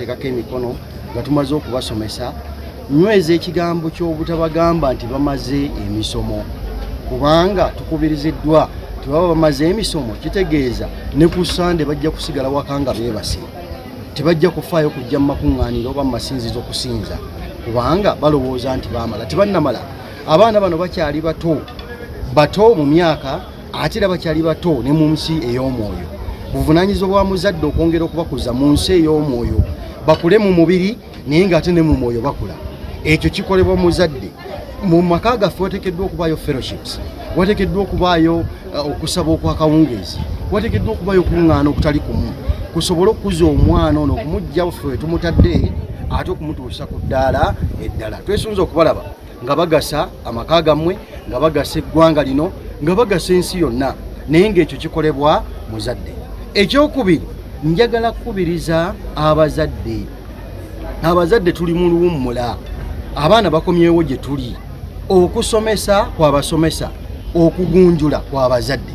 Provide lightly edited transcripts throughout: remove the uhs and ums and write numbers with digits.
tekako emikono nga tumaze okubasomesa nyweza ekigambo ky'obutabagamba nti bamaze emisomo kubanga tukubiriziddwa tebaba bamaze emisomo kitegeeza ne ku Sande bajja kusigala waka nga beebase tebajja kufaayo kujja mu makuŋŋaaniro oba mu masinzizo okusinza kubanga balowooza nti baamala tebannamala. Abaana bano bakyali bato mu myaka ate era bakyali bato ne mu nsi ey'omwoyo. Buvunaanyizibwa bwa muzadde okwongera okubakuza mu nsi ey'omwoyo bakule mu mubiri naye ng'ate ne mu mwoyo bakula. Ekyo kikolebwa muzadde. Mu maka gaffe wateekeddwa okubaayo fellowships, wateekeddwa okubaayo okusaba okw'akawungeezi, wateekeddwa okubaayo okuŋŋaana okutali kumu kusobole okukuza omwana ono okumujja ffe tumutadde ate okumutuusa ku ddaala eddala. Twesunze okubalaba nga bagasa amaka gammwe, nga bagasa eggwanga lino, nga bagasa ensi yonna, naye ng'ekyo kikolebwa muzadde. Ekyokubiri, njagala kukubiriza abazadde. Abazadde tuli muluwummula, abaana bakomyewo gye tuli. Okusomesa kw'abasomesa, okugunjula kw'abazadde.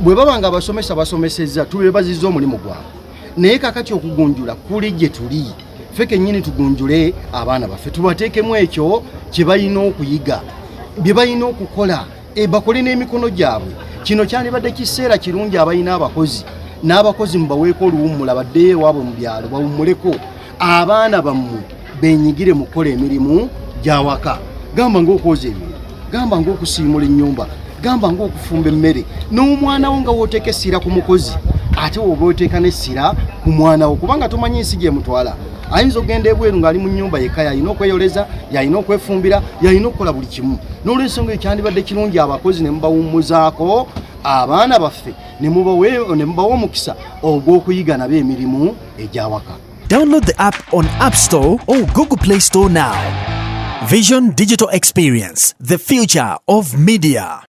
Bwe baba nga abasomesa basomesezza tubeebazizza omulimu gwabwe, naye kakati okugunjula kuli gye tuli. Ffe kennyini tugunjule abaana baffe, tubateekemu ekyo kye balina okuyiga, bye balina okukola, bakole n'emikono gyabwe. Kino kyandibadde kiseera kirungi abalina abakozi n'abakozi mubaweeko oluwummula baddeyo ewaabwe mu byalo bawummuleko abaana bammwe benyigire mu kukola emirimu gy'awaka. Gamba ng'okwoza ebintu, gamba ng'okusiimula ennyumba, gamba ng'okufumba emmere. N'omwana wo nga wooteeka essira ku mukozi ate woba oteeka n'essira ku mwana wo kubanga tomanyi ensi gy'emutwala. Ayinza okugenda ebweru ng'ali mu nnyumba yekka yalina okweyoleza, yalina okwefumbira, yalina okukola buli kimu. N'olw'ensonga ekyandibadde kirungi abakozi ne mubawummuzaako abaana baffe ne mubawa omukisa ogw'okuyiga nabo emirimu egy'awaka. Download the app on App Store or Google Play Store now. Vision Digital Experience, the future of media.